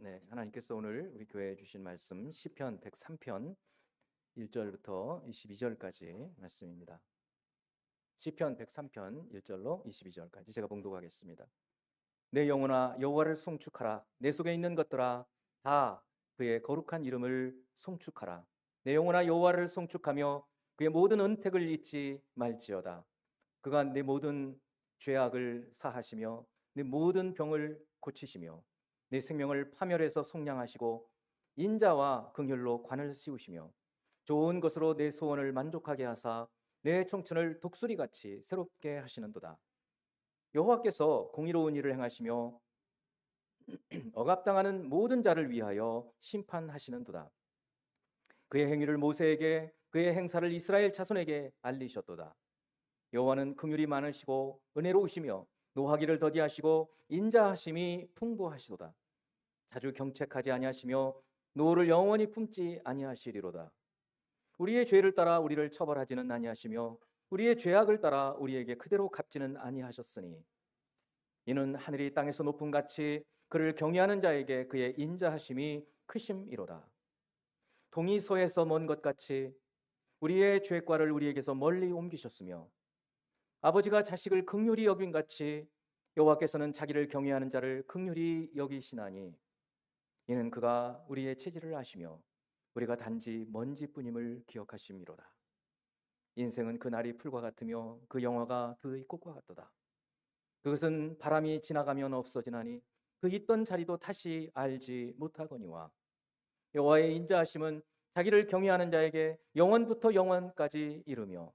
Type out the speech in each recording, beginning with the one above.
네, 하나님께서 오늘 우리 교회에 주신 말씀 시편 103편 1절부터 22절까지 말씀입니다. 시편 103편 1절로 22절까지 제가 봉독하겠습니다. 내 영혼아 여호와를 송축하라. 내 속에 있는 것들아 다 그의 거룩한 이름을 송축하라. 내 영혼아 여호와를 송축하며 그의 모든 은택을 잊지 말지어다. 그가 내 모든 죄악을 사하시며 내 모든 병을 고치시며 내 생명을 파멸해서 속량하시고 인자와 긍휼로 관을 씌우시며 좋은 것으로 내 소원을 만족하게 하사 내 청춘을 독수리같이 새롭게 하시는도다. 여호와께서 공의로운 일을 행하시며 억압당하는 모든 자를 위하여 심판하시는도다. 그의 행위를 모세에게 그의 행사를 이스라엘 자손에게 알리셨도다. 여호와는 긍휼이 많으시고 은혜로우시며 노하기를 더디하시고 인자하심이 풍부하시도다. 자주 경책하지 아니하시며 노를 영원히 품지 아니하시리로다. 우리의 죄를 따라 우리를 처벌하지는 아니하시며 우리의 죄악을 따라 우리에게 그대로 갚지는 아니하셨으니 이는 하늘이 땅에서 높음 같이 그를 경외하는 자에게 그의 인자하심이 크심이로다. 동이 서에서 먼 것 같이 우리의 죄과를 우리에게서 멀리 옮기셨으며 아버지가 자식을 긍휼히 여긴 같이 여호와께서는 자기를 경외하는 자를 긍휼히 여기시나니 이는 그가 우리의 체질을 아시며 우리가 단지 먼지뿐임을 기억하심이로다. 인생은 그 날이 풀과 같으며 그 영화가 그의 꽃과 같도다. 그것은 바람이 지나가면 없어지나니 그 있던 자리도 다시 알지 못하거니와 여호와의 인자하심은 자기를 경외하는 자에게 영원부터 영원까지 이르며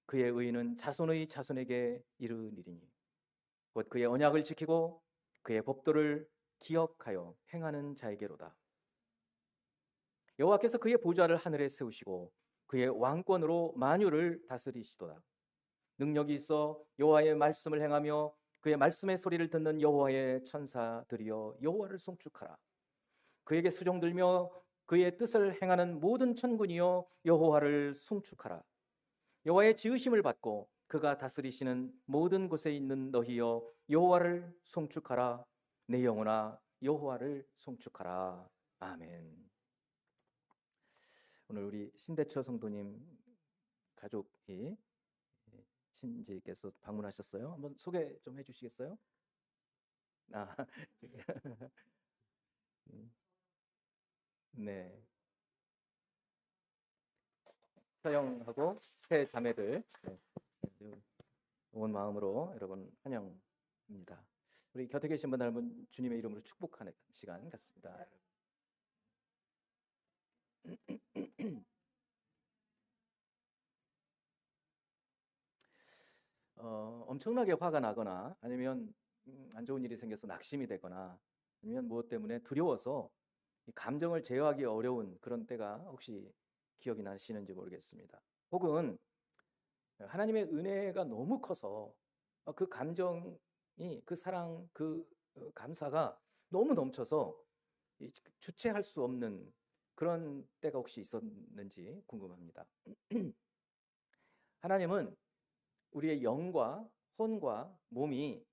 그의 의는 자손의 자손에게 이르니리니 곧 그의 언약을 지키고 그의 법도를 기억하여 행하는 자에게로다. 여호와께서 그의 보좌를 하늘에 세우시고 그의 왕권으로 만유를 다스리시도다. 능력이 있어 여호와의 말씀을 행하며 그의 말씀의 소리를 듣는 여호와의 천사들이여 여호와를 송축하라. 그에게 수종 들며 그의 뜻을 행하는 모든 천군이여 여호와를 송축하라. 여호와의 지으심을 받고 그가 다스리시는 모든 곳에 있는 너희여 여호와를 송축하라. 내 영혼아 여호와를 송축하라. 아멘. 오늘 우리 신대철 성도님 가족이 친지께서 방문하셨어요. 한번 소개 좀 해주시겠어요? 아, 네. 서영하고 세 자매들 온 마음으로 여러분 환영입니다. 우리 곁에 계신 분들 한번 주님의 이름으로 축복하는 시간 갖습니다. 엄청나게 화가 나거나 아니면 안 좋은 일이 생겨서 낙심이 되거나 아니면 무엇 때문에 두려워서 이 감정을 제어하기 어려운 그런 때가 혹시 기억이 나시는지 모르겠습니다. 혹은 하나님의 은혜가 너무 커서 그 감정이 그 사랑 그 감사가 너무 넘쳐서 주체할 수 없는 그런 때가 혹시 있었는지 궁금합니다. 하나님은 우리의 영과 혼과 몸이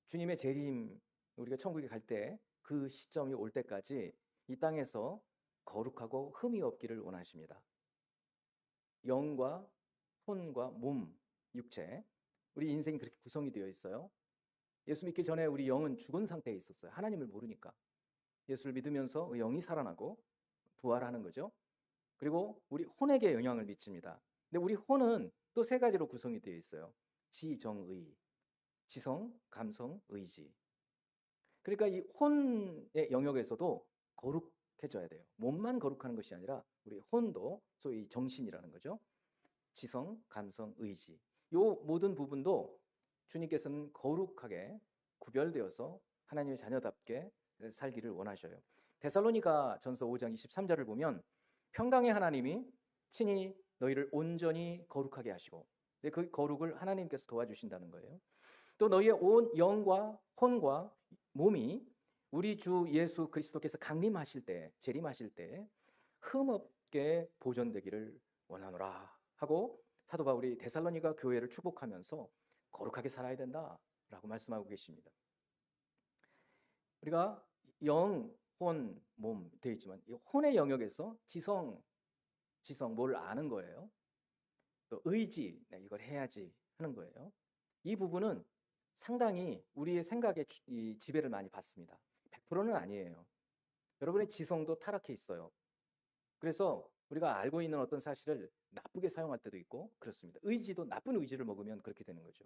주님의 재림, 우리가 천국에 갈 때 그 시점이 올 때까지 이 땅에서 거룩하고 흠이 없기를 원하십니다. 영과 혼과 몸, 육체, 우리 인생이 그렇게 구성이 되어 있어요. 예수 믿기 전에 우리 영은 죽은 상태에 있었어요. 하나님을 모르니까. 예수를 믿으면서 영이 살아나고 부활하는 거죠. 그리고 우리 혼에게 영향을 미칩니다. 근데 우리 혼은 또 세 가지로 구성이 되어 있어요. 지정의, 지성, 감성, 의지. 그러니까 이 혼의 영역에서도 거룩해져야 돼요. 몸만 거룩하는 것이 아니라 우리 혼도 소위 정신이라는 거죠. 지성, 감성, 의지. 요 모든 부분도 주님께서는 거룩하게 구별되어서 하나님의 자녀답게 살기를 원하셔요. 데살로니가 전서 5장 23절을 보면 평강의 하나님이 친히 너희를 온전히 거룩하게 하시고 그 거룩을 하나님께서 도와주신다는 거예요. 또 너희의 온 영과 혼과 몸이 우리 주 예수 그리스도께서 강림하실 때, 재림하실 때 흠없게 보존되기를 원하노라 하고 사도 바울이 데살로니가 교회를 축복하면서 거룩하게 살아야 된다라고 말씀하고 계십니다. 우리가 영, 혼, 몸 되어 있지만 이 혼의 영역에서 지성 뭘 아는 거예요. 또 의지, 이걸 해야지 하는 거예요. 이 부분은 상당히 우리의 생각에 이 지배를 많이 받습니다. 100%는 아니에요. 여러분의 지성도 타락해 있어요. 그래서 우리가 알고 있는 어떤 사실을 나쁘게 사용할 때도 있고 그렇습니다. 의지도 나쁜 의지를 먹으면 그렇게 되는 거죠.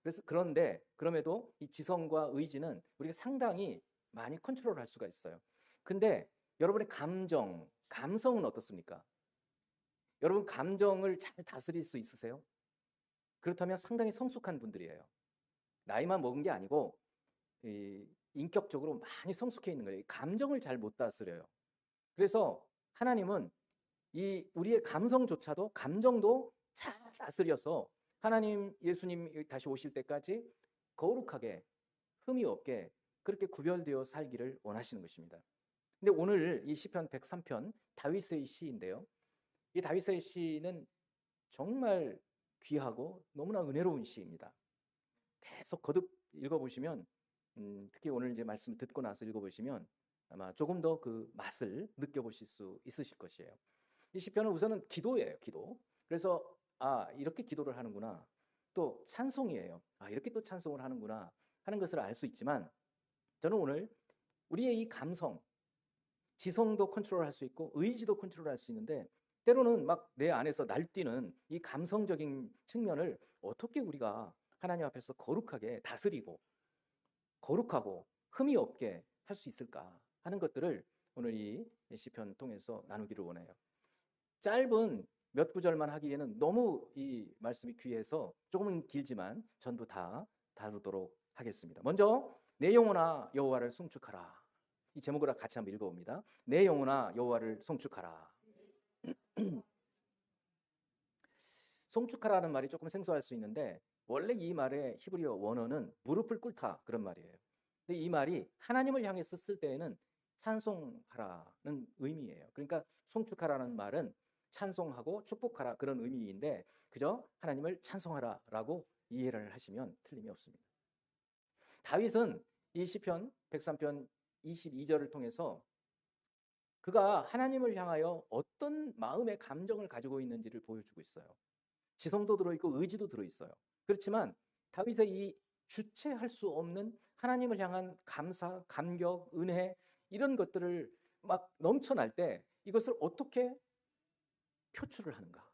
그래서 그런데 그럼에도 이 지성과 의지는 우리가 상당히 많이 컨트롤할 수가 있어요. 근데 여러분의 감성은 어떻습니까? 여러분 감정을 잘 다스릴 수 있으세요? 그렇다면 상당히 성숙한 분들이에요. 나이만 먹은 게 아니고 인격적으로 많이 성숙해 있는 거예요. 감정을 잘 못 다스려요. 그래서 하나님은 이 우리의 감정도 잘 다스려서 하나님 예수님 다시 오실 때까지 거룩하게 흠이 없게 그렇게 구별되어 살기를 원하시는 것입니다. 근데 오늘 이 시편 103편 다윗의 시인데요. 이 다윗의 시는 정말 귀하고 너무나 은혜로운 시입니다. 계속 거듭 읽어보시면 특히 오늘 이제 말씀 듣고 나서 읽어보시면 아마 조금 더 그 맛을 느껴보실 수 있으실 것이에요. 이 시편은 우선은 기도예요, 기도. 그래서 이렇게 기도를 하는구나. 또 찬송이에요. 이렇게 또 찬송을 하는구나 하는 것을 알 수 있지만 저는 오늘 우리의 이 감성, 지성도 컨트롤할 수 있고 의지도 컨트롤할 수 있는데 때로는 막 내 안에서 날뛰는 이 감성적인 측면을 어떻게 우리가 하나님 앞에서 거룩하게 다스리고 거룩하고 흠이 없게 할 수 있을까 하는 것들을 오늘 이 시편 통해서 나누기를 원해요. 짧은 몇 구절만 하기에는 너무 이 말씀이 귀해서 조금은 길지만 전부 다 다루도록 하겠습니다. 먼저 내 영혼아 여호와를 송축하라. 이 제목을 같이 한번 읽어봅니다. 내 영혼아 여호와를 송축하라. 송축하라는 말이 조금 생소할 수 있는데 원래 이 말의 히브리어 원어는 무릎을 꿇다 그런 말이에요. 근데 이 말이 하나님을 향해 썼을 때에는 찬송하라는 의미예요. 그러니까 송축하라는 말은 찬송하고 축복하라 그런 의미인데 그저 하나님을 찬송하라라고 이해를 하시면 틀림이 없습니다. 다윗은 이 시편 103편 22절을 통해서 그가 하나님을 향하여 어떤 마음의 감정을 가지고 있는지를 보여주고 있어요. 지성도 들어있고 의지도 들어있어요. 그렇지만 다윗의 이 주체할 수 없는 하나님을 향한 감사, 감격, 은혜 이런 것들을 막 넘쳐날 때 이것을 어떻게 표출을 하는가?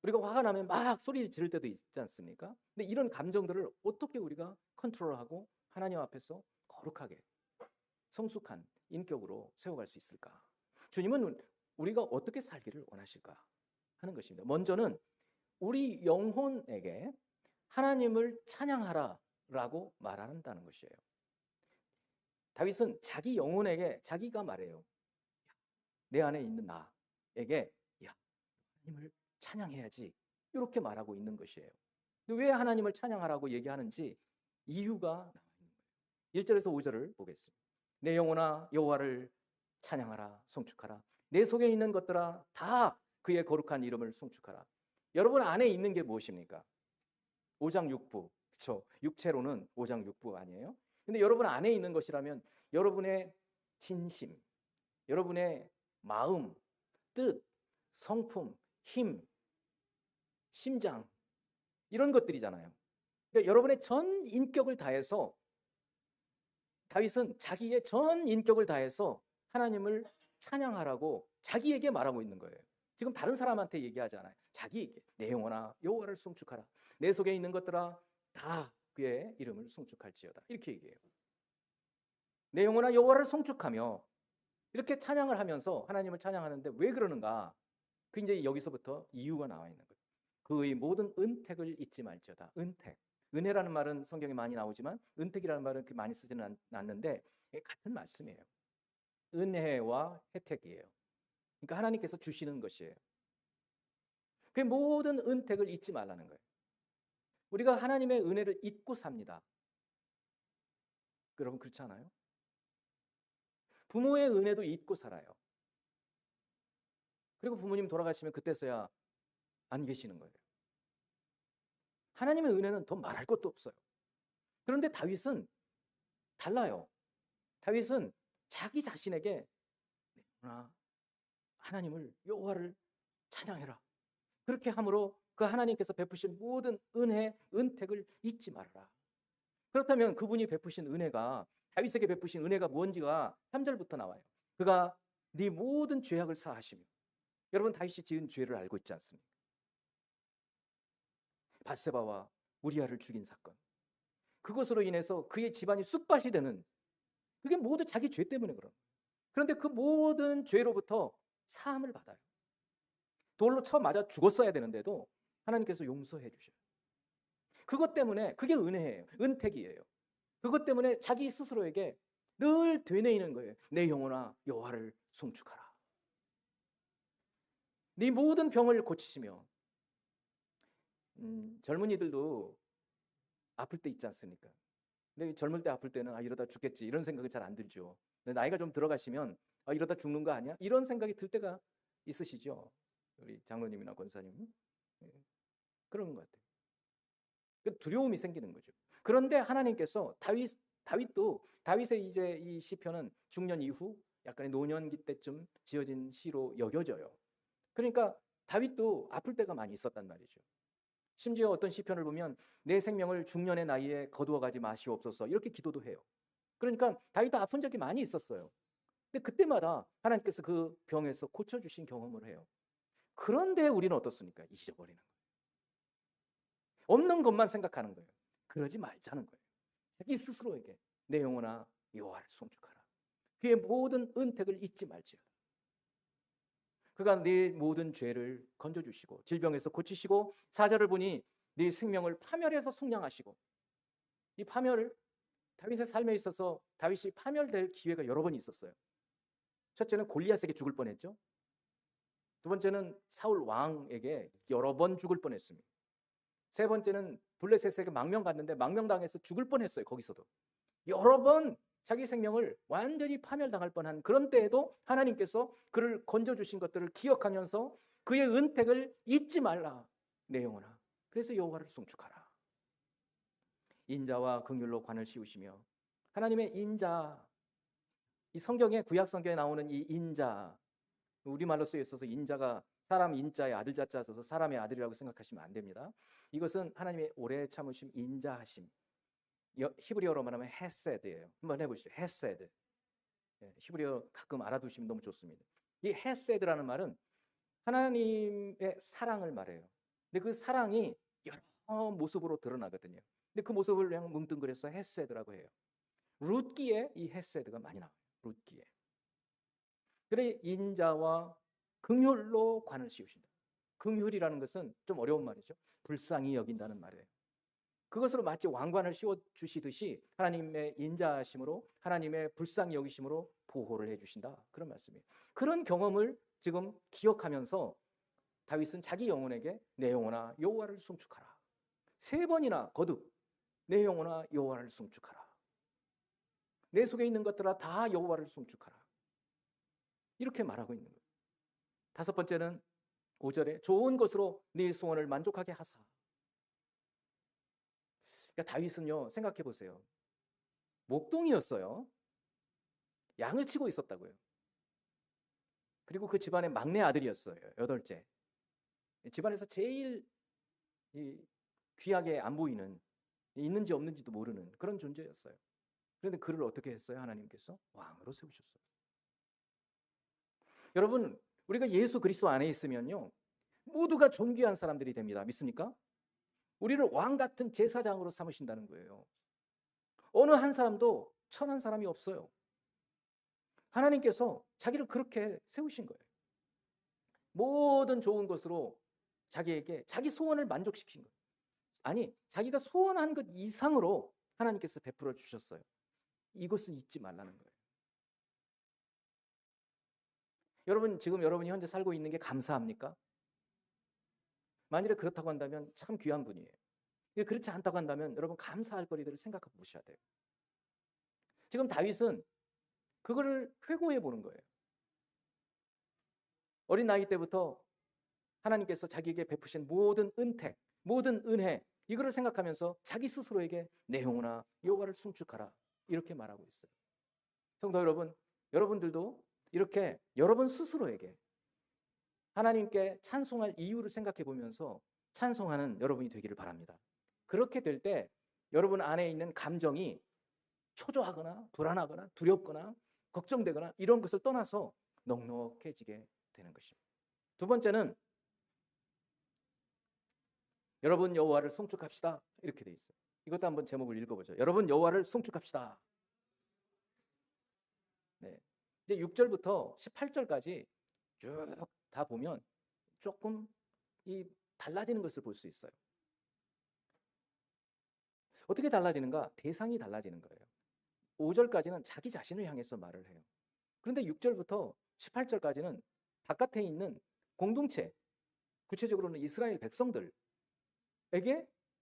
우리가 화가 나면 막 소리 지를 때도 있지 않습니까? 근데 이런 감정들을 어떻게 우리가 컨트롤하고 하나님 앞에서 거룩하게 성숙한 인격으로 세워갈 수 있을까? 주님은 우리가 어떻게 살기를 원하실까 하는 것입니다. 먼저는 우리 영혼에게 하나님을 찬양하라라고 말한다는 것이에요. 다윗은 자기 영혼에게 자기가 말해요. 내 안에 있는 나에게 하나님을 찬양해야지 이렇게 말하고 있는 것이에요. 근데 왜 하나님을 찬양하라고 얘기하는지 이유가 나와 있는 거예요. 1절에서 5절을 보겠습니다. 내 영혼아 여호와를 찬양하라 송축하라. 내 속에 있는 것들아 다 그의 거룩한 이름을 송축하라. 여러분 안에 있는 게 무엇입니까? 오장육부. 그렇죠. 육체로는 오장육부 아니에요? 근데 여러분 안에 있는 것이라면 여러분의 진심, 여러분의 마음, 뜻, 성품, 힘, 심장 이런 것들이잖아요. 그러니까 여러분의 전 인격을 다해서 다윗은 자기의 전 인격을 다해서 하나님을 찬양하라고 자기에게 말하고 있는 거예요. 지금 다른 사람한테 얘기하지 않아요. 자기에게 내 영혼아 여호와를 송축하라. 내 속에 있는 것들아 다 그의 이름을 송축할지어다. 이렇게 얘기해요. 내 영혼아 여호와를 송축하며 이렇게 찬양을 하면서 하나님을 찬양하는데 왜 그러는가? 그 이제 여기서부터 이유가 나와 있는 거예요. 그의 모든 은택을 잊지 말지어다. 은택. 은혜라는 말은 성경에 많이 나오지만 은택이라는 말은 그렇게 많이 쓰지는 않는데 같은 말씀이에요. 은혜와 혜택이에요. 그러니까 하나님께서 주시는 것이에요. 그 모든 은택을 잊지 말라는 거예요. 우리가 하나님의 은혜를 잊고 삽니다. 여러분 그렇지 않아요? 부모의 은혜도 잊고 살아요. 그리고 부모님 돌아가시면 그때서야 안 계시는 거예요. 하나님의 은혜는 더 말할 것도 없어요. 그런데 다윗은 달라요. 다윗은 자기 자신에게 하나님을, 여호와를 찬양해라. 그렇게 함으로 그 하나님께서 베푸신 모든 은혜, 은택을 잊지 말아라. 그렇다면 그분이 베푸신 은혜가, 다윗에게 베푸신 은혜가 뭔지가 3절부터 나와요. 그가 네 모든 죄악을 사하시며. 여러분, 다윗이 지은 죄를 알고 있지 않습니까? 밧세바와 우리아를 죽인 사건, 그것으로 인해서 그의 집안이 쑥밭이 되는, 그게 모두 자기 죄 때문에 그런 거예요. 그런데 그 모든 죄로부터 사함을 받아요. 돌로 쳐 맞아 죽었어야 되는데도 하나님께서 용서해 주셔요. 그것 때문에, 그게 은혜예요. 은택이에요. 그것 때문에 자기 스스로에게 늘 되뇌이는 거예요. 내 영혼아 여호와를 송축하라. 네 모든 병을 고치시며. 젊은이들도 아플 때 있지 않습니까? 근데 젊을 때 아플 때는 이러다 죽겠지 이런 생각이 잘 안 들죠. 근데 나이가 좀 들어가시면 이러다 죽는 거 아니야? 이런 생각이 들 때가 있으시죠. 우리 장로님이나 권사님. 그런 것 같아요. 두려움이 생기는 거죠. 그런데 하나님께서 다윗도, 다윗의 이제 이 시편은 중년 이후 약간의 노년기 때쯤 지어진 시로 여겨져요. 그러니까 다윗도 아플 때가 많이 있었단 말이죠. 심지어 어떤 시편을 보면 내 생명을 중년의 나이에 거두어가지 마시옵소서 이렇게 기도도 해요. 그러니까 다윗도 아픈 적이 많이 있었어요. 근데 그때마다 하나님께서 그 병에서 고쳐주신 경험을 해요. 그런데 우리는 어떻습니까? 잊어버리는 거예요. 없는 것만 생각하는 거예요. 그러지 말자는 거예요. 자기 스스로에게 내 영혼아 여호와를 송축하라. 그의 모든 은택을 잊지 말지어다. 그가 네 모든 죄를 건져주시고 질병에서 고치시고, 4절을 보니 네 생명을 파멸해서 속량하시고. 이 파멸을, 다윗의 삶에 있어서 다윗이 파멸될 기회가 여러 번 있었어요. 첫째는 골리앗에게 죽을 뻔했죠. 두 번째는 사울 왕에게 여러 번 죽을 뻔했습니다. 세 번째는 블레셋에게 망명 갔는데 망명당해서 죽을 뻔했어요. 거기서도 여러 번 자기 생명을 완전히 파멸당할 뻔한 그런 때에도 하나님께서 그를 건져주신 것들을 기억하면서 그의 은택을 잊지 말라 내 영혼아. 그래서 여호와를 송축하라. 인자와 긍휼로 관을 씌우시며. 하나님의 인자, 이 성경에, 구약 성경에 나오는 이 인자, 우리말로 쓰여 있어서 인자가 사람 인자에 아들 자자 써서 사람의 아들이라고 생각하시면 안 됩니다. 이것은 하나님의 오래 참으심, 인자하심. 히브리어로 말하면 헤세드예요. 한번 해보시죠. 헤세드. 히브리어 가끔 알아두시면 너무 좋습니다. 이 헤세드라는 말은 하나님의 사랑을 말해요. 근데 그 사랑이 여러 모습으로 드러나거든요. 근데 그 모습을 그냥 뭉뚱그려서 헤세드라고 해요. 룻기에 이 헤세드가 많이 나와요. 룻기에. 그래, 인자와 긍휼로 관을 씌우신다. 긍휼이라는 것은 좀 어려운 말이죠. 불쌍히 여긴다는 말이에요. 그것으로 마치 왕관을 씌워주시듯이 하나님의 인자하심으로, 하나님의 불쌍히 여기심으로 보호를 해주신다, 그런 말씀이에요. 그런 경험을 지금 기억하면서 다윗은 자기 영혼에게 내 영혼아 여호와를 송축하라. 3번이나 거듭 내 영혼아 여호와를 송축하라. 내 속에 있는 것들아 다 여호와를 송축하라. 이렇게 말하고 있는 거예요. 5번째는 5절에 좋은 것으로 네 소원을 만족하게 하사. 그러니까 다윗은요, 생각해 보세요. 목동이었어요. 양을 치고 있었다고요. 그리고 그 집안의 막내 아들이었어요. 8째. 집안에서 제일 귀하게 안 보이는, 있는지 없는지도 모르는 그런 존재였어요. 그런데 그를 어떻게 했어요? 하나님께서 왕으로 세우셨어요. 여러분, 우리가 예수 그리스도 안에 있으면요, 모두가 존귀한 사람들이 됩니다. 믿습니까? 우리를 왕 같은 제사장으로 삼으신다는 거예요. 어느 한 사람도 천한 사람이 없어요. 하나님께서 자기를 그렇게 세우신 거예요. 모든 좋은 것으로 자기에게 자기 소원을 만족시킨 거예요. 아니, 자기가 소원한 것 이상으로 하나님께서 베풀어 주셨어요. 이것을 잊지 말라는 거예요. 여러분, 지금 여러분이 현재 살고 있는 게 감사합니까? 만일에 그렇다고 한다면 참 귀한 분이에요. 그렇지 않다고 한다면 여러분 감사할 거리들을 생각해 보셔야 돼요. 지금 다윗은 그거를 회고해 보는 거예요. 어린 나이 때부터 하나님께서 자기에게 베푸신 모든 은택, 모든 은혜, 이거를 생각하면서 자기 스스로에게 내 영혼아 여호와를 송축하라, 이렇게 말하고 있어요. 성도 여러분, 여러분들도 이렇게 여러분 스스로에게 하나님께 찬송할 이유를 생각해 보면서 찬송하는 여러분이 되기를 바랍니다. 그렇게 될 때 여러분 안에 있는 감정이 초조하거나 불안하거나 두렵거나 걱정되거나 이런 것을 떠나서 넉넉해지게 되는 것입니다. 두 번째는 여러분 여호와를 송축합시다 이렇게 돼 있어요. 이것도 한번 제목을 읽어보죠. 여러분 여호와를 송축합시다. 네. 이제 6절부터 18절까지 쭉 다 보면 조금 달라지는 것을 볼 수 있어요. 어떻게 달라지는가? 대상이 달라지는 거예요. 5절까지는 자기 자신을 향해서 말을 해요. 그런데 6절부터 18절까지는 바깥에 있는 공동체, 구체적으로는 이스라엘 백성들에게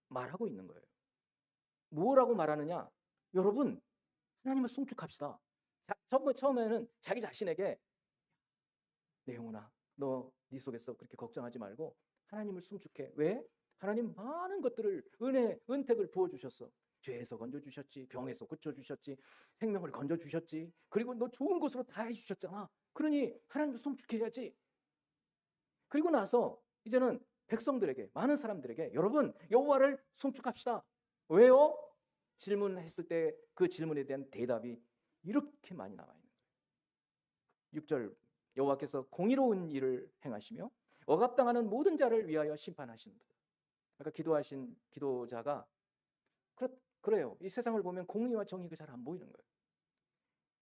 말하고 있는 거예요. 뭐라고 말하느냐? 여러분, 하나님을 송축합시다. 처음에는 자기 자신에게 내 영혼아, 너 네 속에서 그렇게 걱정하지 말고 하나님을 송축해. 왜? 하나님 많은 것들을 은택을 부어주셨어. 죄에서 건져주셨지, 병에서 고쳐주셨지, 생명을 건져주셨지, 그리고 너 좋은 곳으로 다 해주셨잖아. 그러니 하나님을 송축해야지. 그리고 나서 이제는 백성들에게, 많은 사람들에게 여러분 여호와를 송축합시다. 왜요? 질문했을 때 그 질문에 대한 대답이 이렇게 많이 나와 있는 거예요. 6절 여호와께서 공의로운 일을 행하시며 억압당하는 모든 자를 위하여 심판하신다. 아까 기도하신 기도자가 그래요. 이 세상을 보면 공의와 정의가 잘 안 보이는 거예요.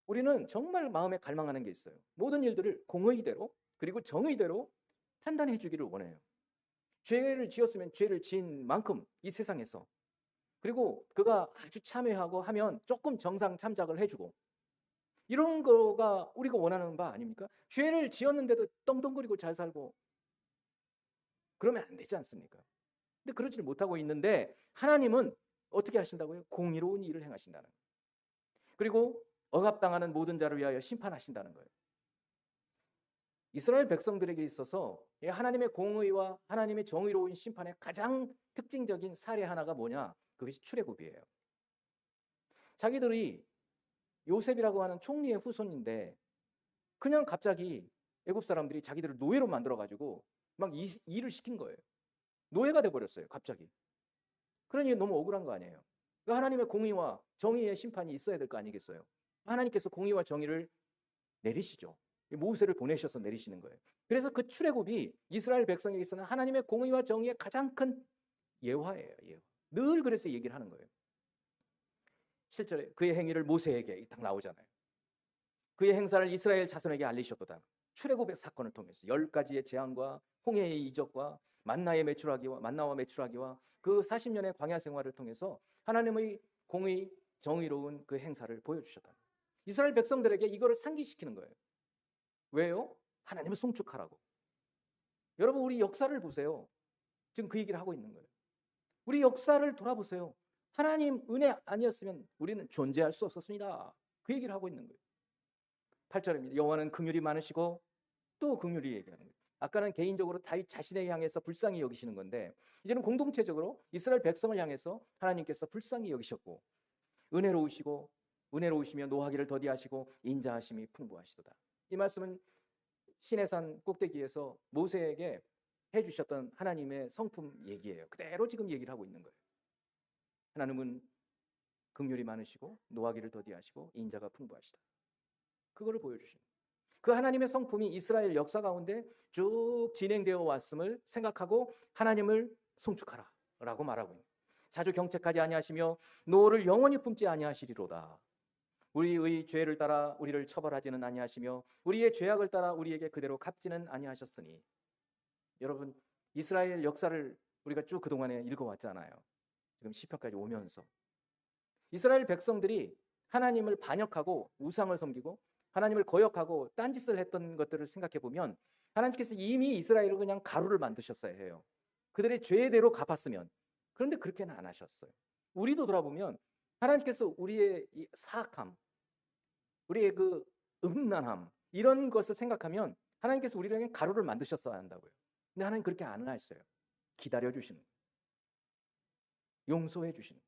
우리는 정말 마음에 갈망하는 게 있어요. 모든 일들을 공의대로 그리고 정의대로 판단해 주기를 원해요. 죄를 지었으면 죄를 지은 만큼 이 세상에서, 그리고 그가 아주 참회하고 하면 조금 정상 참작을 해주고, 이런 거가 우리가 원하는 바 아닙니까? 죄를 지었는데도 떵떵거리고 잘 살고 그러면 안 되지 않습니까? 근데 그러지를 못하고 있는데 하나님은 어떻게 하신다고요? 공의로운 일을 행하신다는 거예요. 그리고 억압당하는 모든 자를 위하여 심판하신다는 거예요. 이스라엘 백성들에게 있어서 하나님의 공의와 하나님의 정의로운 심판의 가장 특징적인 사례 하나가 뭐냐? 그것이 출애굽이에요. 자기들이 요셉이라고 하는 총리의 후손인데 그냥 갑자기 애굽 사람들이 자기들을 노예로 만들어가지고 막 일을 시킨 거예요. 노예가 돼버렸어요, 갑자기. 그러니 너무 억울한 거 아니에요. 하나님의 공의와 정의의 심판이 있어야 될 거 아니겠어요? 하나님께서 공의와 정의를 내리시죠. 모세를 보내셔서 내리시는 거예요. 그래서 그 출애굽이 이스라엘 백성에게서는 하나님의 공의와 정의의 가장 큰 예화예요. 예화. 늘 그래서 얘기를 하는 거예요. 7절에 그의 행위를 모세에게 딱 나오잖아요. 그의 행사를 이스라엘 자손에게 알리셨도다. 출애굽의 사건을 통해서 10가지의 재앙과 홍해의 이적과 만나와 매출하기와 그 40년의 광야 생활을 통해서 하나님의 공의, 정의로운 그 행사를 보여주셨다. 이스라엘 백성들에게 이거를 상기시키는 거예요. 왜요? 하나님을 송축하라고. 여러분, 우리 역사를 보세요. 지금 그 얘기를 하고 있는 거예요. 우리 역사를 돌아보세요. 하나님 은혜 아니었으면 우리는 존재할 수 없었습니다. 그 얘기를 하고 있는 거예요. 8절입니다. 여호와는 긍휼이 많으시고 또 긍휼히 얘기하는 거예요. 아까는 개인적으로 다윗 자신에게 향해서 불쌍히 여기시는 건데 이제는 공동체적으로 이스라엘 백성을 향해서 하나님께서 불쌍히 여기셨고 은혜로우시며 노하기를 더디하시고 인자하심이 풍부하시도다. 이 말씀은 시내산 꼭대기에서 모세에게 해주셨던 하나님의 성품 얘기예요. 그대로 지금 얘기를 하고 있는 거예요. 하나님은 긍휼이 많으시고 노하기를 더디하시고 인자가 풍부하시다. 그거를 보여주신 그 하나님의 성품이 이스라엘 역사 가운데 쭉 진행되어 왔음을 생각하고 하나님을 송축하라 라고 말하고 있는, 자주 경책하지 아니하시며 노를 영원히 품지 아니하시리로다. 우리의 죄를 따라 우리를 처벌하지는 아니하시며 우리의 죄악을 따라 우리에게 그대로 갚지는 아니하셨으니. 여러분, 이스라엘 역사를 우리가 쭉 그동안에 읽어왔잖아요. 지금 시편까지 오면서 이스라엘 백성들이 하나님을 반역하고 우상을 섬기고 하나님을 거역하고 딴짓을 했던 것들을 생각해 보면 하나님께서 이미 이스라엘을 그냥 가루를 만드셨어야 해요. 그들의 죄대로 갚았으면. 그런데 그렇게는 안 하셨어요. 우리도 돌아보면 하나님께서 우리의 이 사악함, 우리의 그 음란함 이런 것을 생각하면 하나님께서 우리에게 가루를 만드셨어야 한다고요. 근데 하나님 그렇게 안 하셨어요. 기다려주시는, 용서해 주시는,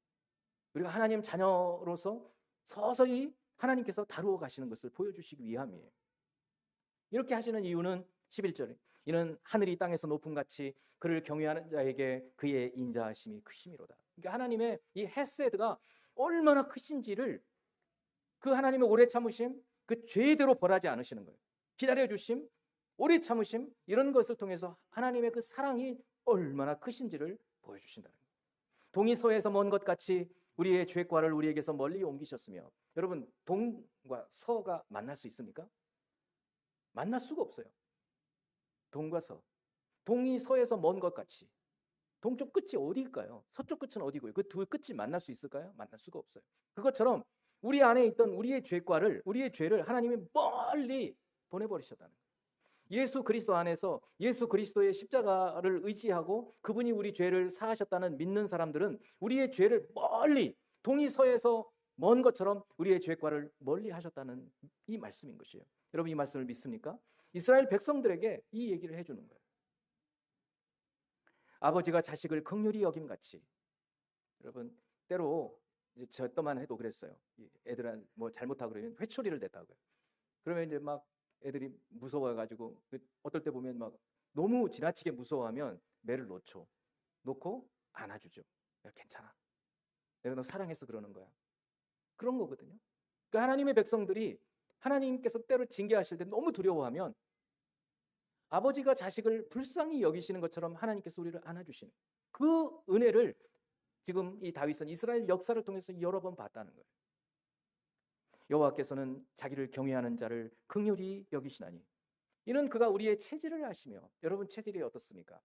우리가 하나님 자녀로서 서서히 하나님께서 다루어 가시는 것을 보여주시기 위함이에요. 이렇게 하시는 이유는 11절에 이는 하늘이 땅에서 높음 같이 그를 경외하는 자에게 그의 인자하심이 크심이로다. 그러니까 하나님의 이 헤세드가 얼마나 크신지를 그 하나님의 오래 참으심, 그 죄대로 벌하지 않으시는 거예요. 기다려주심, 오래 참으심, 이런 것을 통해서 하나님의 그 사랑이 얼마나 크신지를 보여주신다는 거예요. 동이 서에서 먼 것 같이 우리의 죄과를 우리에게서 멀리 옮기셨으며, 여러분 동과 서가 만날 수 있습니까? 만날 수가 없어요. 동과 서, 동이 서에서 먼 것 같이. 동쪽 끝이 어디일까요? 서쪽 끝은 어디고요? 그 두 끝이 만날 수 있을까요? 만날 수가 없어요. 그것처럼 우리 안에 있던 우리의 죄를 하나님이 멀리 보내버리셨다는 거예요. 예수 그리스도 안에서 예수 그리스도의 십자가를 의지하고 그분이 우리 죄를 사하셨다는 믿는 사람들은 우리의 죄를 멀리, 동이 서에서 먼 것처럼 우리의 죄과를 멀리 하셨다는 이 말씀인 것이에요. 여러분 이 말씀을 믿습니까? 이스라엘 백성들에게 이 얘기를 해주는 거예요. 아버지가 자식을 긍휼히 여김같이. 여러분 때로 저 때만 해도 그랬어요. 애들은 뭐 잘못하고 그러면 회초리를 댔다고요. 그러면 이제 막 애들이 무서워가지고 어떨 때 보면 막 너무 지나치게 무서워하면 매를 놓고 안아주죠. 야, 괜찮아. 내가 너 사랑해서 그러는 거야. 그런 거거든요. 그러니까 하나님의 백성들이 하나님께서 때로 징계하실 때 너무 두려워하면 아버지가 자식을 불쌍히 여기시는 것처럼 하나님께서 우리를 안아주시는 그 은혜를 지금 이 다윗은 이스라엘 역사를 통해서 여러 번 봤다는 거예요. 여호와께서는 자기를 경외하는 자를 긍휼히 여기시나니 이는 그가 우리의 체질을 아시며. 여러분 체질이 어떻습니까?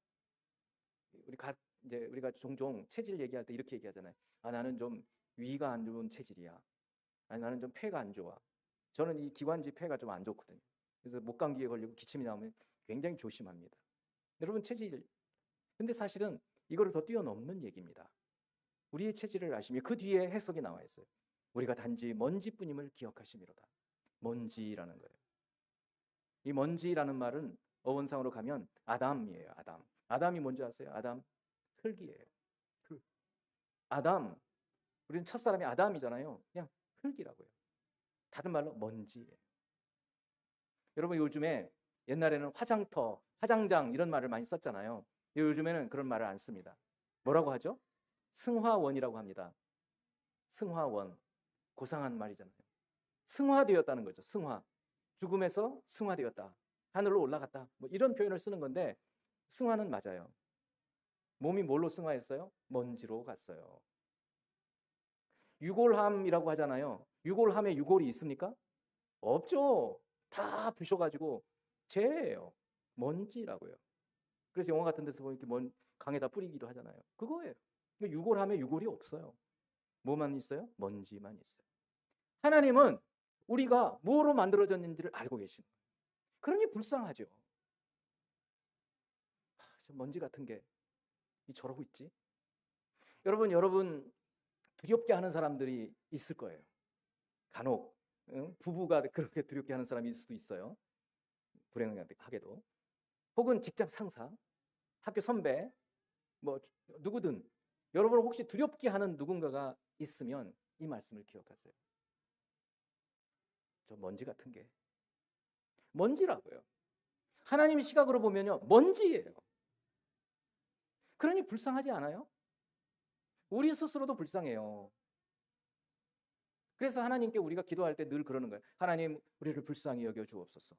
우리가 종종 체질 얘기할 때 이렇게 얘기하잖아요. 나는 좀 위가 안 좋은 체질이야. 나는 좀 폐가 안 좋아. 저는 이 기관지 폐가 좀 안 좋거든요. 그래서 목감기에 걸리고 기침이 나오면 굉장히 조심합니다. 여러분 체질. 근데 사실은 이거를 더 뛰어넘는 얘기입니다. 우리의 체질을 아시며 그 뒤에 해석이 나와 있어요. 우리가 단지 먼지뿐임을 기억하심이로다. 먼지라는 거예요. 이 먼지라는 말은 어원상으로 가면 아담이에요. 아담이 뭔지 아세요? 아담 흙이에요. 흙. 아담, 우리는 첫사람이 아담이잖아요. 그냥 흙이라고요. 다른 말로 먼지예요. 여러분 요즘에 옛날에는 화장터, 화장장 이런 말을 많이 썼잖아요. 요즘에는 그런 말을 안 씁니다. 뭐라고 하죠? 승화원이라고 합니다. 승화원. 고상한 말이잖아요. 승화되었다는 거죠. 승화. 죽음에서 승화되었다. 하늘로 올라갔다. 뭐 이런 표현을 쓰는 건데 승화는 맞아요. 몸이 뭘로 승화했어요? 먼지로 갔어요. 유골함이라고 하잖아요. 유골함에 유골이 있습니까? 없죠. 다 부셔가지고 재예요. 먼지라고요. 그래서 영화 같은 데서 보면 이렇게 강에다 뿌리기도 하잖아요. 그거예요. 유골함에 유골이 없어요. 뭐만 있어요? 먼지만 있어요. 하나님은 우리가 뭐로 만들어졌는지를 알고 계시는 거예요. 그러니 불쌍하죠. 저 먼지 같은 게 저러고 있지? 여러분 두렵게 하는 사람들이 있을 거예요. 간혹 부부가 그렇게 두렵게 하는 사람이 있을 수도 있어요. 불행하게도. 혹은 직장 상사, 학교 선배, 뭐 누구든 여러분을 혹시 두렵게 하는 누군가가 있으면 이 말씀을 기억하세요. 저 먼지 같은 게 먼지라고요. 하나님의 시각으로 보면요 먼지예요. 그러니 불쌍하지 않아요? 우리 스스로도 불쌍해요. 그래서 하나님께 우리가 기도할 때 늘 그러는 거예요. 하나님 우리를 불쌍히 여겨 주옵소서.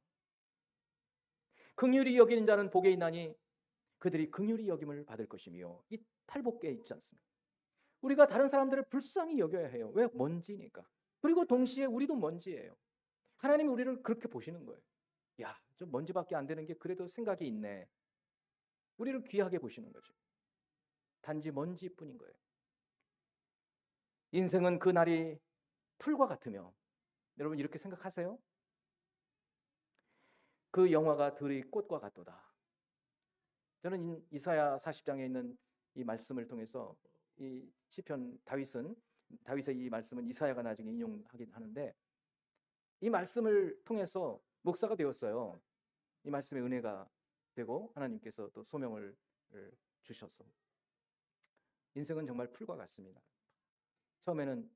긍휼히 여기는 자는 복에 있나니 그들이 긍휼히 여김을 받을 것이며. 이 탈복계에 있지 않습니까? 우리가 다른 사람들을 불쌍히 여겨야 해요. 왜? 먼지니까. 그리고 동시에 우리도 먼지예요. 하나님이 우리를 그렇게 보시는 거예요. 야, 좀 먼지밖에 안 되는 게 그래도 생각이 있네. 우리를 귀하게 보시는 거죠. 단지 먼지뿐인 거예요. 인생은 그 날이 풀과 같으며. 여러분 이렇게 생각하세요? 그 영화가 들의 꽃과 같도다. 저는 이사야 40장에 있는 이 말씀을 통해서 이 시편 다윗의 이 말씀은 이사야가 나중에 인용하긴 하는데 이 말씀을 통해서 목사가 되었어요. 이 말씀의 은혜가 되고 하나님께서 또 소명을 주셔서 인생은 정말 풀과 같습니다. 처음에는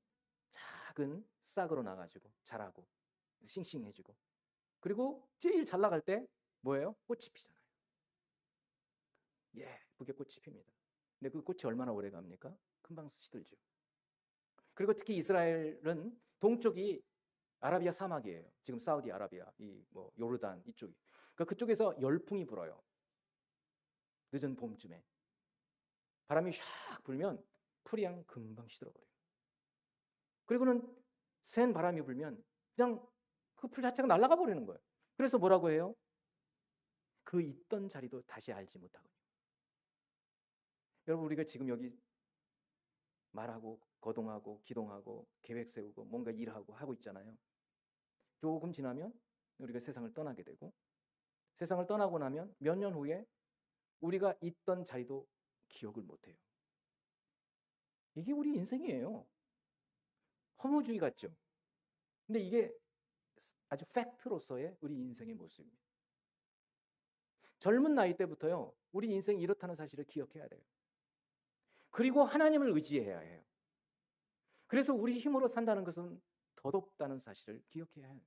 작은 싹으로 나가지고 자라고 싱싱해지고, 그리고 제일 잘 나갈 때 뭐예요? 꽃이 피잖아요. 예쁘게 꽃이 핍니다. 근데 그 꽃이 얼마나 오래 갑니까? 금방 시들죠. 그리고 특히 이스라엘은 동쪽이 아라비아 사막이에요. 지금 사우디 아라비아, 이 뭐 요르단 이쪽이. 그러니까 그쪽에서 열풍이 불어요. 늦은 봄쯤에 바람이 샥 불면 풀이 그냥 금방 시들어버려요. 그리고는 센 바람이 불면 그냥 그 풀 자체가 날아가 버리는 거예요. 그래서 뭐라고 해요? 그 있던 자리도 다시 알지 못하거든요. 여러분, 우리가 지금 여기 말하고 거동하고 기동하고 계획 세우고 뭔가 일하고 하고 있잖아요. 조금 지나면 우리가 세상을 떠나게 되고, 세상을 떠나고 나면 몇 년 후에 우리가 있던 자리도 기억을 못해요. 이게 우리 인생이에요. 허무주의 같죠? 근데 이게 아주 팩트로서의 우리 인생의 모습입니다. 젊은 나이 때부터요, 우리 인생이 이렇다는 사실을 기억해야 돼요. 그리고 하나님을 의지해야 해요. 그래서 우리 힘으로 산다는 것은 덧없다는 사실을 기억해야 해요.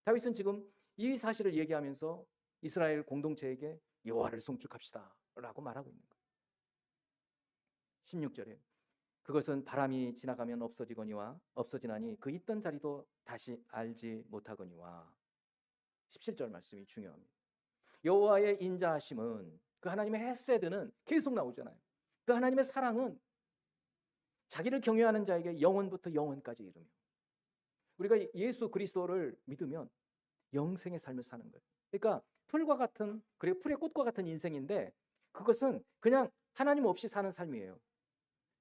다윗은 지금 이 사실을 얘기하면서 이스라엘 공동체에게 여호와를 송축합시다 라고 말하고 있는 거예요. 16절에 그것은 바람이 지나가면 없어지나니 그 있던 자리도 다시 알지 못하거니와. 17절 말씀이 중요합니다. 여호와의 인자하심은, 그 하나님의 헤세드는 계속 나오잖아요. 그 하나님의 사랑은 자기를 경외하는 자에게 영원부터 영원까지 이르며, 우리가 예수 그리스도를 믿으면 영생의 삶을 사는 거예요. 그러니까 풀과 같은, 그리고 풀의 꽃과 같은 인생인데, 그것은 그냥 하나님 없이 사는 삶이에요.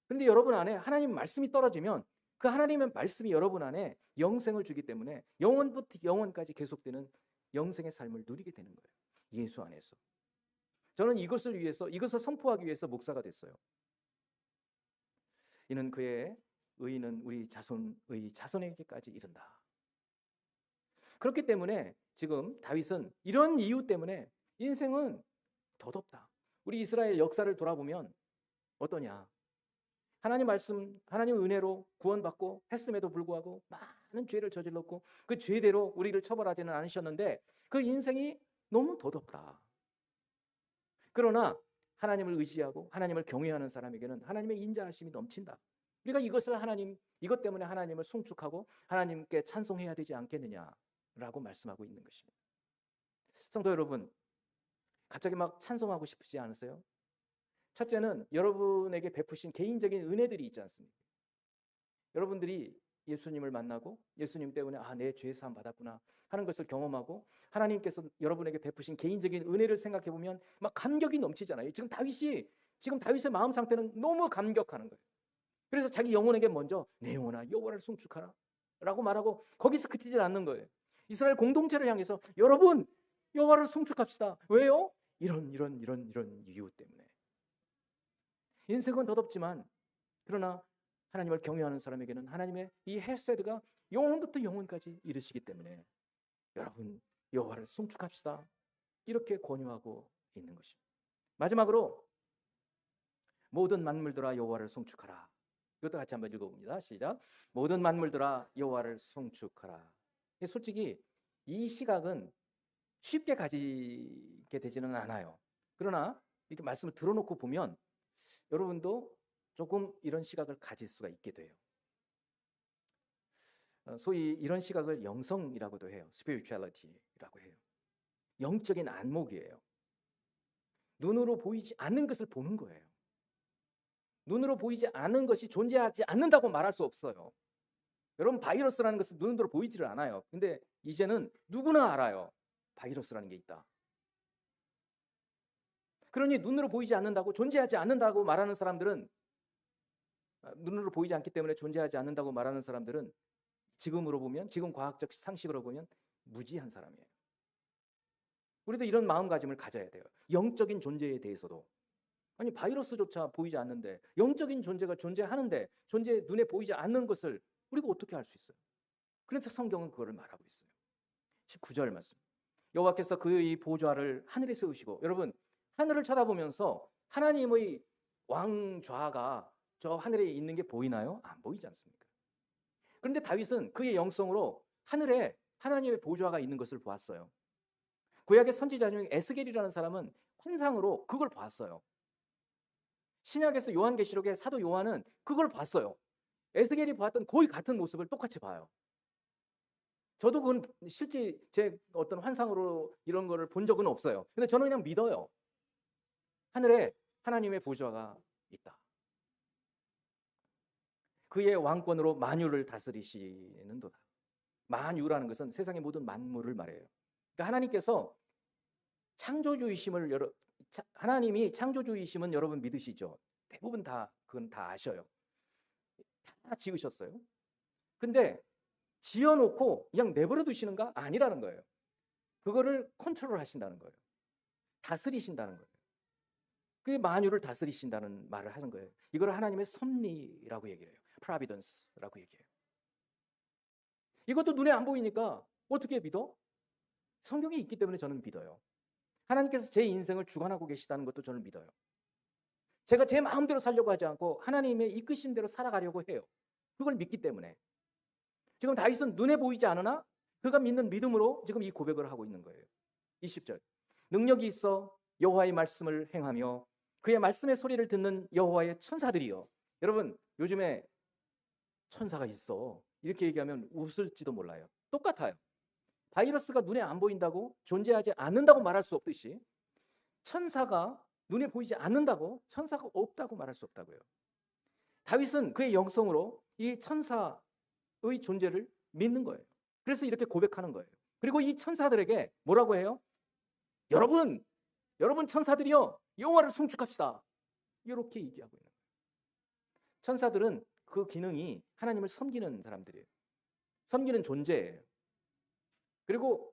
그런데 여러분 안에 하나님 말씀이 떨어지면 그 하나님의 말씀이 여러분 안에 영생을 주기 때문에 영원부터 영원까지 계속되는 영생의 삶을 누리게 되는 거예요. 예수 안에서. 저는 이것을 선포하기 위해서 목사가 됐어요. 이는 그의 의는 우리 자손에게까지 이른다. 그렇기 때문에 지금 다윗은 이런 이유 때문에 인생은 덧없다. 우리 이스라엘 역사를 돌아보면 어떠냐? 하나님 말씀, 하나님 은혜로 구원받고 했음에도 불구하고 많은 죄를 저질렀고 그 죄대로 우리를 처벌하지는 않으셨는데 그 인생이 너무 덧없다. 그러나 하나님을 의지하고 하나님을 경외하는 사람에게는 하나님의 인자하심이 넘친다. 우리가 이것 때문에 하나님을 송축하고 하나님께 찬송해야 되지 않겠느냐라고 말씀하고 있는 것입니다. 성도 여러분, 갑자기 막 찬송하고 싶으지 않으세요? 첫째는 여러분에게 베푸신 개인적인 은혜들이 있지 않습니까? 여러분들이 예수님을 만나고 예수님 때문에 내 죄 사함 받았구나 하는 것을 경험하고 하나님께서 여러분에게 베푸신 개인적인 은혜를 생각해 보면 막 감격이 넘치잖아요. 지금 다윗의 마음 상태는 너무 감격하는 거예요. 그래서 자기 영혼에게 먼저 내 영혼아 여호와를 송축하라 라고 말하고 거기서 그치지 않는 거예요. 이스라엘 공동체를 향해서 여러분 여호와를 송축합시다. 왜요? 이런 이유 때문에. 인생은 덧없지만 그러나 하나님을 경외하는 사람에게는 하나님의 이 헤세드가 영원부터 영원까지 이르시기 때문에 여러분 여호와를 송축합시다. 이렇게 권유하고 있는 것입니다. 마지막으로 모든 만물들아 여호와를 송축하라. 이것도 같이 한번 읽어봅니다. 시작. 모든 만물들아 여호와를 송축하라. 솔직히 이 시각은 쉽게 가지게 되지는 않아요. 그러나 이렇게 말씀을 들어놓고 보면 여러분도 조금 이런 시각을 가질 수가 있게 돼요. 소위 이런 시각을 영성이라고도 해요. spirituality라고 해요. 영적인 안목이에요. 눈으로 보이지 않는 것을 보는 거예요. 눈으로 보이지 않는 것이 존재하지 않는다고 말할 수 없어요. 여러분 바이러스라는 것은 눈으로 보이지를 않아요. 근데 이제는 누구나 알아요. 바이러스라는 게 있다. 그러니 눈으로 보이지 않는다고 존재하지 않는다고 말하는 사람들은 눈으로 보이지 않기 때문에 존재하지 않는다고 말하는 사람들은 지금 과학적 상식으로 보면 무지한 사람이에요. 우리도 이런 마음가짐을 가져야 돼요. 영적인 존재에 대해서도. 아니 바이러스조차 보이지 않는데 영적인 존재가 존재하는데 눈에 보이지 않는 것을 우리가 어떻게 알 수 있어요? 그래서 성경은 그거를 말하고 있어요. 19절 말씀. 여호와께서 그의 보좌를 하늘에 세우시고, 여러분 하늘을 쳐다보면서 하나님의 왕좌가 저 하늘에 있는 게 보이나요? 안 보이지 않습니까? 그런데 다윗은 그의 영성으로 하늘에 하나님의 보좌가 있는 것을 보았어요. 구약의 선지자 중에 에스겔이라는 사람은 환상으로 그걸 봤어요. 신약에서 요한계시록의 사도 요한은 그걸 봤어요. 에스겔이 봤던 거의 같은 모습을 똑같이 봐요. 저도 그건 실제 제 어떤 환상으로 이런 거를 본 적은 없어요. 근데 저는 그냥 믿어요. 하늘에 하나님의 보좌가 있다. 그의 왕권으로 만유를 다스리시는도다. 만유라는 것은 세상의 모든 만물을 말해요. 그러니까 하나님께서 창조주이심을 하나님이 창조주이심은 여러분 믿으시죠? 대부분 다 그건 다 아셔요. 다 지으셨어요. 근데 지어놓고 그냥 내버려 두시는가? 아니라는 거예요. 그거를 컨트롤 하신다는 거예요. 다스리신다는 거예요. 그게 만유를 다스리신다는 말을 하는 거예요. 이걸 하나님의 섭리라고 얘기해요. Providence라고 얘기해요. 이것도 눈에 안 보이니까 어떻게 믿어? 성경에 있기 때문에 저는 믿어요. 하나님께서 제 인생을 주관하고 계시다는 것도 저는 믿어요. 제가 제 마음대로 살려고 하지 않고 하나님의 이끄신 대로 살아가려고 해요. 그걸 믿기 때문에. 지금 다윗은 눈에 보이지 않으나 그가 믿는 믿음으로 지금 이 고백을 하고 있는 거예요. 20절. 능력이 있어 여호와의 말씀을 행하며 그의 말씀의 소리를 듣는 여호와의 천사들이여. 여러분 요즘에 천사가 있어 이렇게 얘기하면 웃을지도 몰라요. 똑같아요. 바이러스가 눈에 안 보인다고 존재하지 않는다고 말할 수 없듯이 천사가 눈에 보이지 않는다고 천사가 없다고 말할 수 없다고요. 다윗은 그의 영성으로 이 천사의 존재를 믿는 거예요. 그래서 이렇게 고백하는 거예요. 그리고 이 천사들에게 뭐라고 해요? 여러분 천사들이여 여호와를 송축합시다. 이렇게 얘기하고 있는 거예요. 천사들은 그 기능이 하나님을 섬기는 사람들이에요. 섬기는 존재예요. 그리고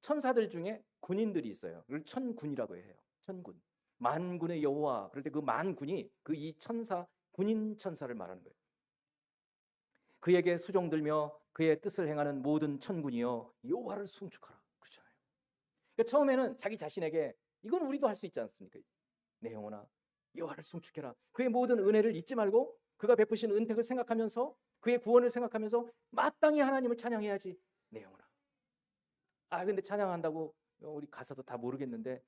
천사들 중에 군인들이 있어요. 그걸 천군이라고 해요. 천군. 만군의 여호와. 그럴 때 그 만군이 그 이 천사 군인 천사를 말하는 거예요. 그에게 수종들며 그의 뜻을 행하는 모든 천군이여 여호와를 송축하라. 그렇잖아요. 그러니까 처음에는 자기 자신에게 이건 우리도 할 수 있지 않습니까? 내 영혼아 여호와를 송축해라. 그의 모든 은혜를 잊지 말고 그가 베푸신 은택을 생각하면서 그의 구원을 생각하면서 마땅히 하나님을 찬양해야지. 내 영혼아. 근데 찬양한다고 우리 가사도 다 모르겠는데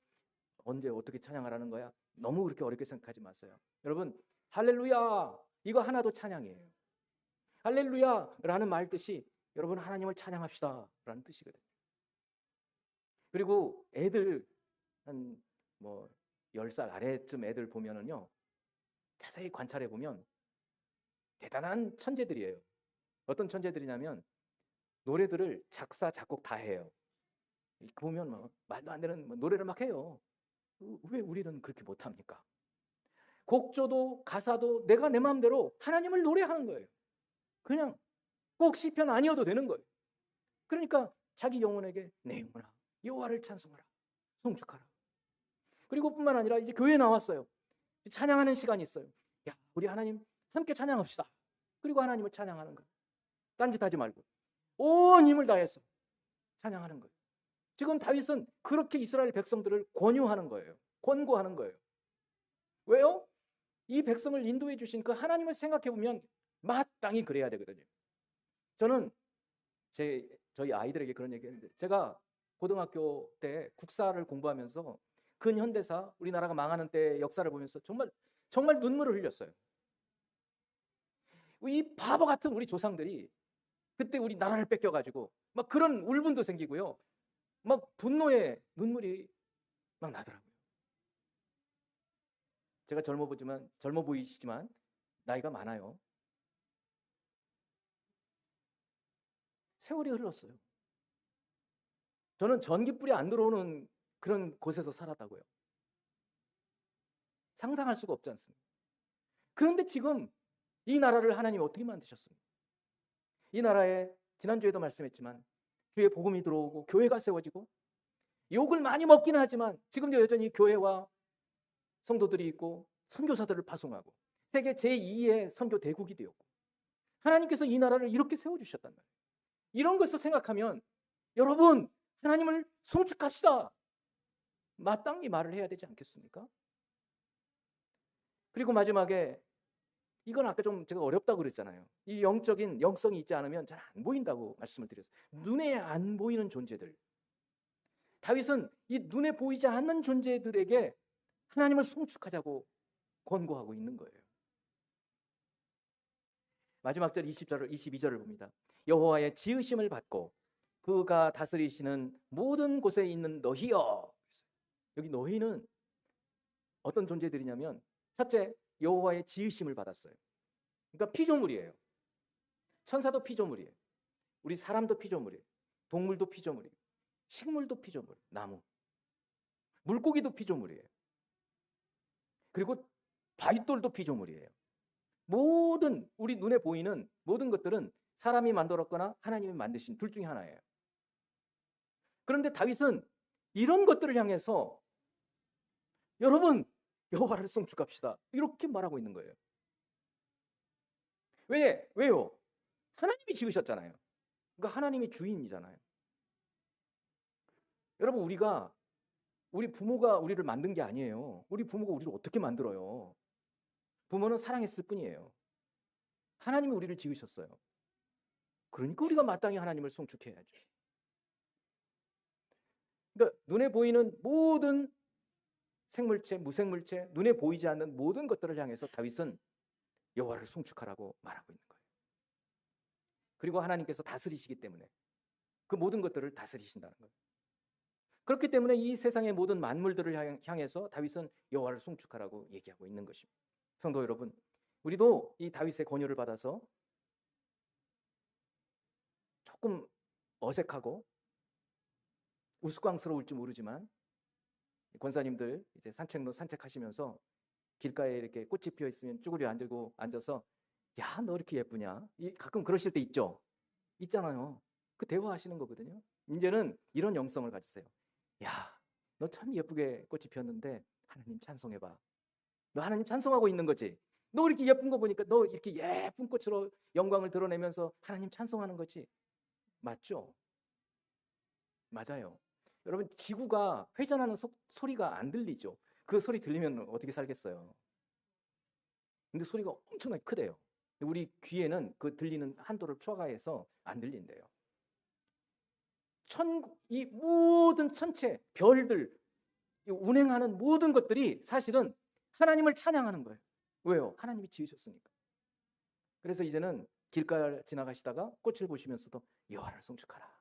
언제 어떻게 찬양하라는 거야? 너무 그렇게 어렵게 생각하지 마세요. 여러분 할렐루야 이거 하나도 찬양이에요. 할렐루야라는 말 뜻이 여러분 하나님을 찬양합시다 라는 뜻이거든요. 그리고 애들 한 10살 아래쯤 애들 보면은요 자세히 관찰해 보면 대단한 천재들이에요. 어떤 천재들이냐면 노래들을 작사 작곡 다 해요. 보면 말도 안 되는 노래를 막 해요. 왜 우리는 그렇게 못합니까? 곡조도 가사도 내가 내 마음대로 하나님을 노래하는 거예요. 그냥 꼭 시편 아니어도 되는 거예요. 그러니까 자기 영혼에게 내 영혼아 여호와를 찬송하라 송축하라. 그리고 뿐만 아니라 이제 교회에 나왔어요. 찬양하는 시간이 있어요. 야 우리 하나님 함께 찬양합시다. 그리고 하나님을 찬양하는 거예요. 딴짓하지 말고 온 힘을 다해서 찬양하는 거예요. 지금 다윗은 그렇게 이스라엘 백성들을 권유하는 거예요. 권고하는 거예요. 왜요? 이 백성을 인도해 주신 그 하나님을 생각해 보면 마땅히 그래야 되거든요. 저는 저희 아이들에게 그런 얘기 했는데 제가 고등학교 때 국사를 공부하면서 근현대사 우리나라가 망하는 때 역사를 보면서 정말 눈물을 흘렸어요. 이 바보 같은 우리 조상들이 그때 우리 나라를 뺏겨가지고 막 그런 울분도 생기고요. 막 분노의 눈물이 막 나더라고요. 제가 젊어 보이시지만 나이가 많아요. 세월이 흘렀어요. 저는 전기불이 안 들어오는 그런 곳에서 살았다고요. 상상할 수가 없지 않습니까? 그런데 지금 이 나라를 하나님이 어떻게 만드셨습니까? 이 나라에 지난주에도 말씀했지만 주의 복음이 들어오고 교회가 세워지고 욕을 많이 먹기는 하지만 지금도 여전히 교회와 성도들이 있고 선교사들을 파송하고 세계 제2의 선교 대국이 되었고 하나님께서 이 나라를 이렇게 세워주셨단 말이에요. 이런 것을 생각하면 여러분 하나님을 송축합시다. 마땅히 말을 해야 되지 않겠습니까? 그리고 마지막에 이건 아까 좀 제가 어렵다고 그랬잖아요. 이 영적인 영성이 있지 않으면 잘 안 보인다고 말씀을 드렸어요. 눈에 안 보이는 존재들. 다윗은 이 눈에 보이지 않는 존재들에게 하나님을 송축하자고 권고하고 있는 거예요. 마지막 절 22절을 봅니다. 여호와의 지으심을 받고 그가 다스리시는 모든 곳에 있는 너희여. 여기 너희는 어떤 존재들이냐면, 첫째, 여호와의 지으심을 받았어요. 그러니까 피조물이에요. 천사도 피조물이에요. 우리 사람도 피조물이에요. 동물도 피조물이에요. 식물도 피조물, 나무. 물고기도 피조물이에요. 그리고 바윗돌도 피조물이에요. 모든 우리 눈에 보이는 모든 것들은 사람이 만들었거나 하나님이 만드신 둘 중에 하나예요. 그런데 다윗은 이런 것들을 향해서 여러분 여호와를 송축합시다 이렇게 말하고 있는 거예요. 왜요? 하나님이 지으셨잖아요. 그러니까 하나님이 주인이잖아요. 여러분 우리 부모가 우리를 만든 게 아니에요. 우리 부모가 우리를 어떻게 만들어요? 부모는 사랑했을 뿐이에요. 하나님이 우리를 지으셨어요. 그러니까 우리가 마땅히 하나님을 송축해야죠. 그러니까 눈에 보이는 모든 생물체, 무생물체, 눈에 보이지 않는 모든 것들을 향해서 다윗은 여호와를 송축하라고 말하고 있는 거예요. 그리고 하나님께서 다스리시기 때문에 그 모든 것들을 다스리신다는 거예요. 그렇기 때문에 이 세상의 모든 만물들을 향해서 다윗은 여호와를 송축하라고 얘기하고 있는 것입니다. 성도 여러분, 우리도 이 다윗의 권유를 받아서 조금 어색하고 우스꽝스러울지 모르지만 권사님들 이제 산책로 산책하시면서 길가에 이렇게 꽃이 피어 있으면 쭈그려 앉아서 야, 너 이렇게 예쁘냐? 가끔 그러실 때 있잖아요. 그 대화하시는 거거든요. 이제는 이런 영성을 가지세요. 야, 너 참 예쁘게 꽃이 피었는데 하나님 찬송해봐. 너 하나님 찬송하고 있는 거지. 너 이렇게 예쁜 거 보니까 너 이렇게 예쁜 꽃으로 영광을 드러내면서 하나님 찬송하는 거지. 맞죠? 맞아요. 여러분 지구가 회전하는 소리가 안 들리죠. 그 소리 들리면 어떻게 살겠어요? 근데 소리가 엄청나게 크대요. 우리 귀에는 그 들리는 한도를 초과해서 안 들린대요. 이 모든 천체, 별들, 운행하는 모든 것들이 사실은 하나님을 찬양하는 거예요. 왜요? 하나님이 지으셨으니까. 그래서 이제는 길가를 지나가시다가 꽃을 보시면서도 여호와를 송축하라.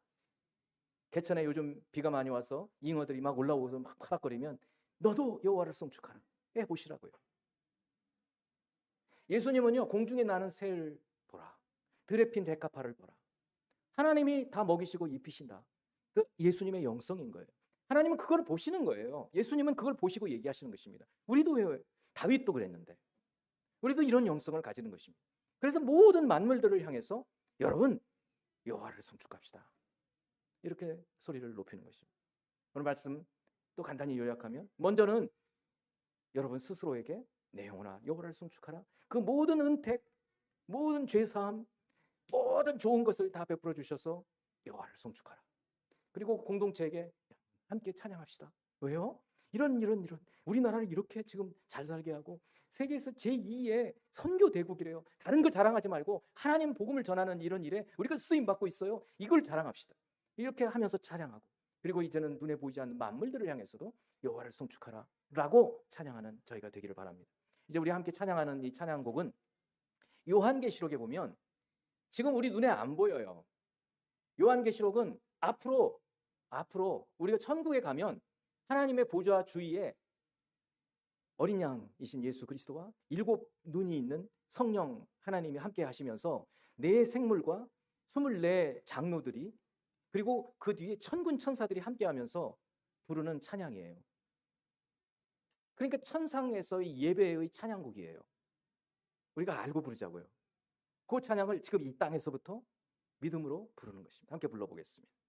개천에 요즘 비가 많이 와서 잉어들이 막 올라오고서 막 파닥거리면 너도 여호와를 송축하라. 해보시라고요. 예수님은요, 공중에 나는 새를 보라. 들에 핀 대가파를 보라. 하나님이 다 먹이시고 입히신다. 그 예수님의 영성인 거예요. 하나님은 그걸 보시는 거예요. 예수님은 그걸 보시고 얘기하시는 것입니다. 우리도 다윗도 그랬는데 우리도 이런 영성을 가지는 것입니다. 그래서 모든 만물들을 향해서 여러분 여호와를 송축합시다. 이렇게 소리를 높이는 것입니다. 오늘 말씀 또 간단히 요약하면 먼저는 여러분 스스로에게 내 영혼아 여호와를 송축하라. 그 모든 은택, 모든 죄사함, 모든 좋은 것을 다 베풀어 주셔서 여호와를 송축하라. 그리고 공동체에게 함께 찬양합시다. 왜요? 이런 우리나라를 이렇게 지금 잘 살게 하고 세계에서 제2의 선교 대국이래요. 다른 거 자랑하지 말고 하나님 복음을 전하는 이런 일에 우리가 쓰임 받고 있어요. 이걸 자랑합시다. 이렇게 하면서 찬양하고 그리고 이제는 눈에 보이지 않는 만물들을 향해서도 여호와를 송축하라 라고 찬양하는 저희가 되기를 바랍니다. 이제 우리 함께 찬양하는 이 찬양곡은 요한계시록에 보면 지금 우리 눈에 안 보여요. 요한계시록은 앞으로 우리가 천국에 가면 하나님의 보좌 주위에 어린 양이신 예수 그리스도와 7 눈이 있는 성령 하나님이 함께 하시면서 4 생물과 24 장로들이 그리고 그 뒤에 천군 천사들이 함께 하면서 부르는 찬양이에요. 그러니까 천상에서의 예배의 찬양곡이에요. 우리가 알고 부르자고요. 그 찬양을 지금 이 땅에서부터 믿음으로 부르는 것입니다. 함께 불러보겠습니다.